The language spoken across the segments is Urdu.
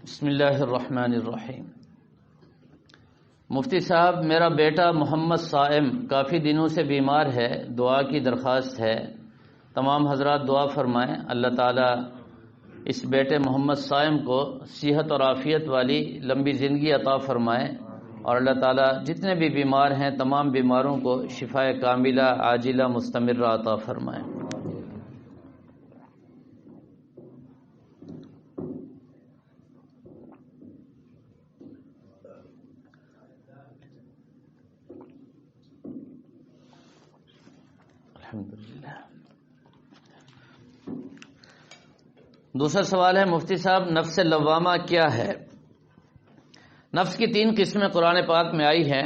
بسم اللہ الرحمن الرحیم۔ مفتی صاحب، میرا بیٹا محمد صائم کافی دنوں سے بیمار ہے، دعا کی درخواست ہے۔ تمام حضرات دعا فرمائیں، اللہ تعالیٰ اس بیٹے محمد صائم کو صحت اور عافیت والی لمبی زندگی عطا فرمائیں، اور اللہ تعالیٰ جتنے بھی بیمار ہیں تمام بیماروں کو شفائے کاملہ عاجلہ مستمرہ عطا فرمائیں۔ الحمدللہ۔ دوسرا سوال ہے مفتی صاحب، نفس لوامہ کیا ہے؟ نفس کی 3 قسمیں قرآن پاک میں آئی ہیں،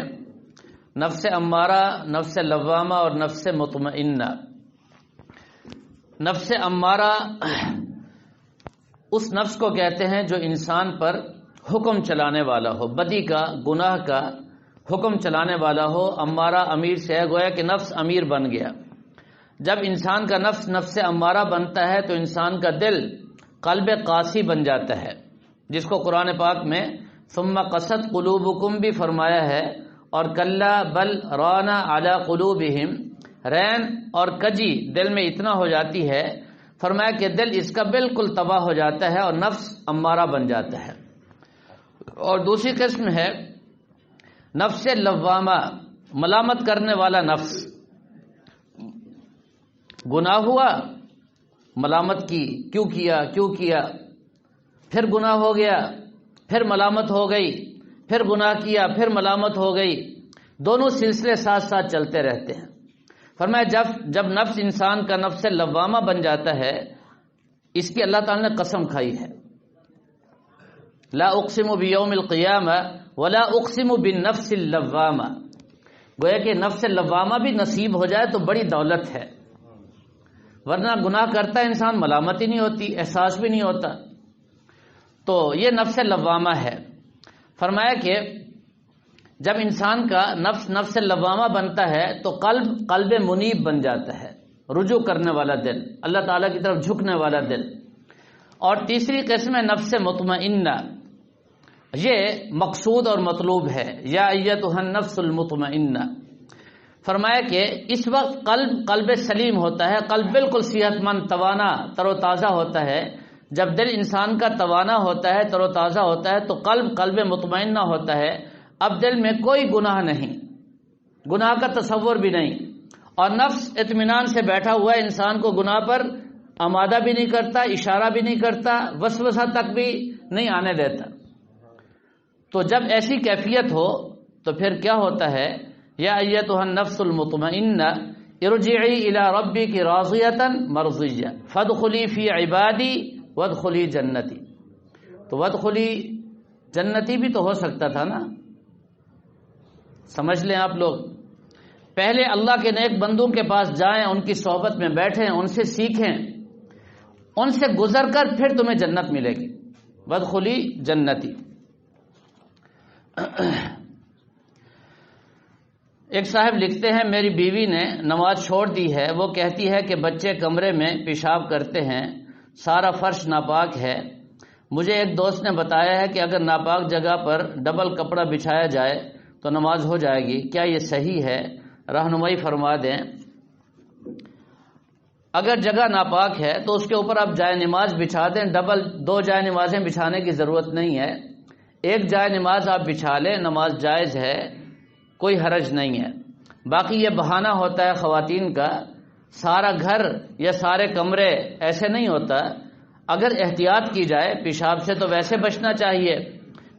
نفس امارہ، نفس لوامہ اور نفس مطمئنہ۔ نفس امارہ اس نفس کو کہتے ہیں جو انسان پر حکم چلانے والا ہو، بدی کا، گناہ کا حکم چلانے والا ہو۔ امارہ امیر سے ہے، گویا کہ نفس امیر بن گیا۔ جب انسان کا نفس نفس امارہ بنتا ہے تو انسان کا دل قلب قاسی بن جاتا ہے، جس کو قرآن پاک میں ثم قست قلوبکم بھی فرمایا ہے، اور کلا بل رانا علی قلوبہم، رین اور کجی دل میں اتنا ہو جاتی ہے، فرمایا کہ دل اس کا بالکل تباہ ہو جاتا ہے اور نفس امارہ بن جاتا ہے۔ اور دوسری قسم ہے نفس لوامہ، ملامت کرنے والا نفس۔ گناہ ہوا، ملامت کی، کیوں کیا، پھر گناہ ہو گیا، پھر ملامت ہو گئی، پھر گناہ کیا، پھر ملامت ہو گئی، دونوں سلسلے ساتھ ساتھ چلتے رہتے ہیں۔ فرمایا جب نفس انسان کا نفس لوامہ بن جاتا ہے، اس کی اللہ تعالی نے قسم کھائی ہے، لا اقسم بیوم القیامہ ولا اقسم بالنفس اللوامہ۔ گویا کہ نفس لوامہ بھی نصیب ہو جائے تو بڑی دولت ہے، ورنہ گناہ کرتا ہے انسان، ملامت ہی نہیں ہوتی، احساس بھی نہیں ہوتا۔ تو یہ نفس لوامہ ہے۔ فرمایا کہ جب انسان کا نفس لوامہ بنتا ہے تو قلب منیب بن جاتا ہے، رجوع کرنے والا دل، اللہ تعالیٰ کی طرف جھکنے والا دل۔ اور تیسری قسم ہے نفس مطمئنہ، یہ مقصود اور مطلوب ہے، یا ایتھا النفس المطمئنہ۔ فرمایا کہ اس وقت قلب سلیم ہوتا ہے، قلب بالکل صحت مند، توانا، تر و تازہ ہوتا ہے۔ جب دل انسان کا توانا ہوتا ہے، تر و تازہ ہوتا ہے، تو قلب مطمئنہ ہوتا ہے۔ اب دل میں کوئی گناہ نہیں، گناہ کا تصور بھی نہیں، اور نفس اطمینان سے بیٹھا ہوا ہے، انسان کو گناہ پر آمادہ بھی نہیں کرتا، اشارہ بھی نہیں کرتا، وسوسہ تک بھی نہیں آنے دیتا۔ تو جب ایسی کیفیت ہو تو پھر کیا ہوتا ہے؟ یا ایتھا النفس المطمئنہ ارجعی الی ربک راضیۃ مرضیہ فادخلی فی عبادی وادخلی جنتی۔ تو وادخلی جنتی بھی تو ہو سکتا تھا نا، سمجھ لیں آپ لوگ۔ پہلے اللہ کے نیک بندوں کے پاس جائیں، ان کی صحبت میں بیٹھیں، ان سے سیکھیں، ان سے گزر کر پھر تمہیں جنت ملے گی، وادخلی جنتی۔ ایک صاحب لکھتے ہیں، میری بیوی نے نماز چھوڑ دی ہے، وہ کہتی ہے کہ بچے کمرے میں پیشاب کرتے ہیں، سارا فرش ناپاک ہے۔ مجھے ایک دوست نے بتایا ہے کہ اگر ناپاک جگہ پر ڈبل کپڑا بچھایا جائے تو نماز ہو جائے گی، کیا یہ صحیح ہے؟ رہنمائی فرما دیں۔ اگر جگہ ناپاک ہے تو اس کے اوپر آپ جائے نماز بچھا دیں، ڈبل 2 جائے نمازیں بچھانے کی ضرورت نہیں ہے، ایک جائے نماز آپ بچھا لیں، نماز جائز ہے، کوئی حرج نہیں ہے۔ باقی یہ بہانہ ہوتا ہے خواتین کا، سارا گھر یا سارے کمرے، ایسے نہیں ہوتا۔ اگر احتیاط کی جائے، پیشاب سے تو ویسے بچنا چاہیے،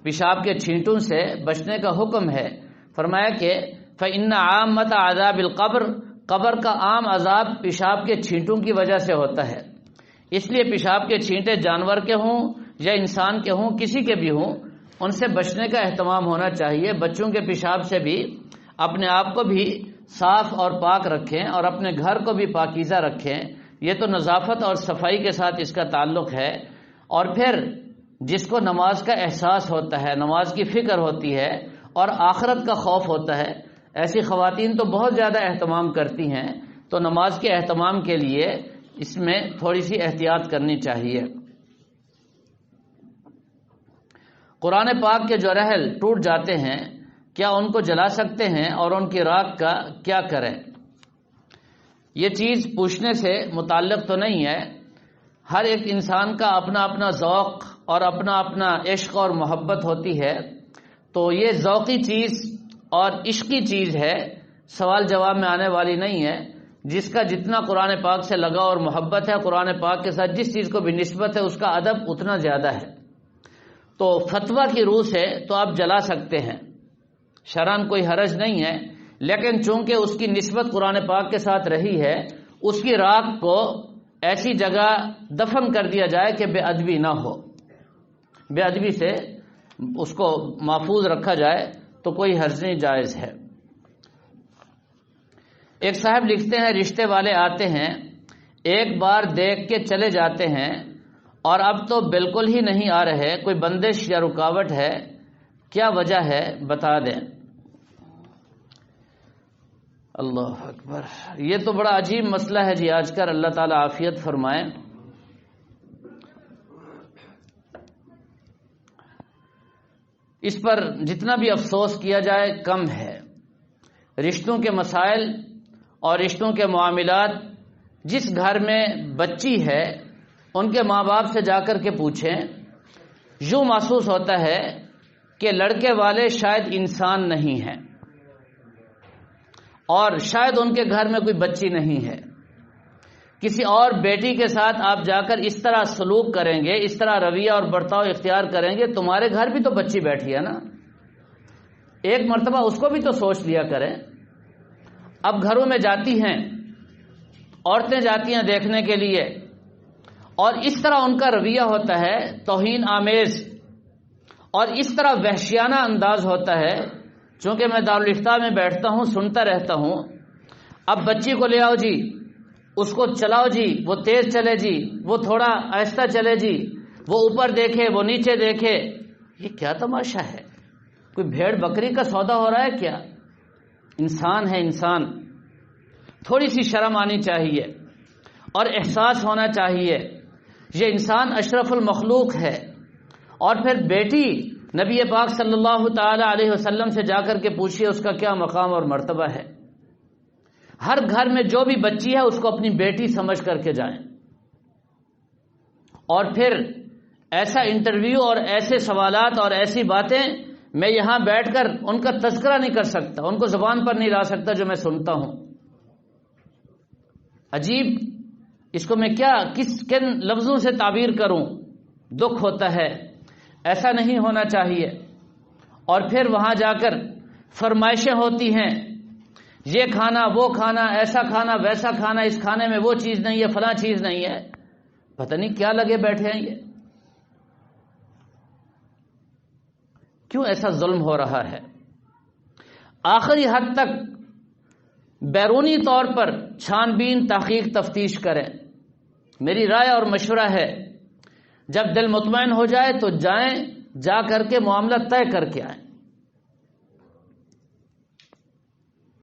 پیشاب کے چھینٹوں سے بچنے کا حکم ہے۔ فرمایا کہ فإن عامۃ عذاب القبر، قبر کا عام عذاب پیشاب کے چھینٹوں کی وجہ سے ہوتا ہے۔ اس لیے پیشاب کے چھینٹے جانور کے ہوں یا انسان کے ہوں، کسی کے بھی ہوں، ان سے بچنے کا اہتمام ہونا چاہیے۔ بچوں کے پیشاب سے بھی اپنے آپ کو بھی صاف اور پاک رکھیں، اور اپنے گھر کو بھی پاکیزہ رکھیں، یہ تو نظافت اور صفائی کے ساتھ اس کا تعلق ہے۔ اور پھر جس کو نماز کا احساس ہوتا ہے، نماز کی فکر ہوتی ہے اور آخرت کا خوف ہوتا ہے، ایسی خواتین تو بہت زیادہ اہتمام کرتی ہیں، تو نماز کے اہتمام کے لیے اس میں تھوڑی سی احتیاط کرنی چاہیے۔ قرآن پاک کے جو رحل ٹوٹ جاتے ہیں کیا ان کو جلا سکتے ہیں اور ان کی راکھ کا کیا کریں؟ یہ چیز پوچھنے سے متعلق تو نہیں ہے. ہر ایک انسان کا اپنا اپنا ذوق اور اپنا اپنا عشق اور محبت ہوتی ہے، تو یہ ذوقی چیز اور عشقی چیز ہے، سوال جواب میں آنے والی نہیں ہے. جس کا جتنا قرآن پاک سے لگا اور محبت ہے، قرآن پاک کے ساتھ جس چیز کو بھی نسبت ہے، اس کا ادب اتنا زیادہ ہے. تو فتویٰ کی روح سے تو آپ جلا سکتے ہیں، شرعاً کوئی حرج نہیں ہے، لیکن چونکہ اس کی نسبت قرآن پاک کے ساتھ رہی ہے، اس کی راکھ کو ایسی جگہ دفن کر دیا جائے کہ بے ادبی نہ ہو، بے ادبی سے اس کو محفوظ رکھا جائے تو کوئی حرج نہیں، جائز ہے. ایک صاحب لکھتے ہیں رشتے والے آتے ہیں، ایک بار دیکھ کے چلے جاتے ہیں اور اب تو بالکل ہی نہیں آ رہے، کوئی بندش یا رکاوٹ ہے؟ کیا وجہ ہے بتا دیں. اللہ اکبر، یہ تو بڑا عجیب مسئلہ ہے جی آج کل. اللہ تعالیٰ عافیت فرمائے. اس پر جتنا بھی افسوس کیا جائے کم ہے. رشتوں کے مسائل اور رشتوں کے معاملات، جس گھر میں بچی ہے ان کے ماں باپ سے جا کر کے پوچھیں، یوں محسوس ہوتا ہے کہ لڑکے والے شاید انسان نہیں ہیں اور شاید ان کے گھر میں کوئی بچی نہیں ہے. کسی اور بیٹی کے ساتھ آپ جا کر اس طرح سلوک کریں گے، اس طرح رویہ اور برتاؤ اختیار کریں گے، تمہارے گھر بھی تو بچی بیٹھی ہے نا. ایک مرتبہ اس کو بھی تو سوچ لیا کریں. اب گھروں میں جاتی ہیں عورتیں، جاتی ہیں دیکھنے کے لیے، اور اس طرح ان کا رویہ ہوتا ہے توہین آمیز، اور اس طرح وحشیانہ انداز ہوتا ہے. چونکہ میں دارالفتاء میں بیٹھتا ہوں، سنتا رہتا ہوں. اب بچی کو لے آؤ جی، اس کو چلاؤ جی، وہ تیز چلے جی، وہ تھوڑا آہستہ چلے جی، وہ اوپر دیکھے، وہ نیچے دیکھے. یہ کیا تماشا ہے؟ کوئی بھیڑ بکری کا سودا ہو رہا ہے کیا؟ انسان ہے انسان. تھوڑی سی شرم آنی چاہیے اور احساس ہونا چاہیے. یہ انسان اشرف المخلوق ہے. اور پھر بیٹی نبی پاک صلی اللہ تعالی علیہ وسلم سے جا کر کے پوچھئے اس کا کیا مقام اور مرتبہ ہے. ہر گھر میں جو بھی بچی ہے اس کو اپنی بیٹی سمجھ کر کے جائیں. اور پھر ایسا انٹرویو اور ایسے سوالات اور ایسی باتیں میں یہاں بیٹھ کر ان کا تذکرہ نہیں کر سکتا، ان کو زبان پر نہیں لا سکتا جو میں سنتا ہوں. عجیب، اس کو میں کیا کن لفظوں سے تعبیر کروں؟ دکھ ہوتا ہے. ایسا نہیں ہونا چاہیے. اور پھر وہاں جا کر فرمائشیں ہوتی ہیں، یہ کھانا وہ کھانا، ایسا کھانا ویسا کھانا، اس کھانے میں وہ چیز نہیں ہے، فلاں چیز نہیں ہے. پتہ نہیں کیا لگے بیٹھے ہیں. یہ کیوں ایسا ظلم ہو رہا ہے؟ آخری حد تک بیرونی طور پر چھان بین تحقیق تفتیش کریں. میری رائے اور مشورہ ہے جب دل مطمئن ہو جائے تو جائیں، جا کر کے معاملہ طے کر کے آئیں.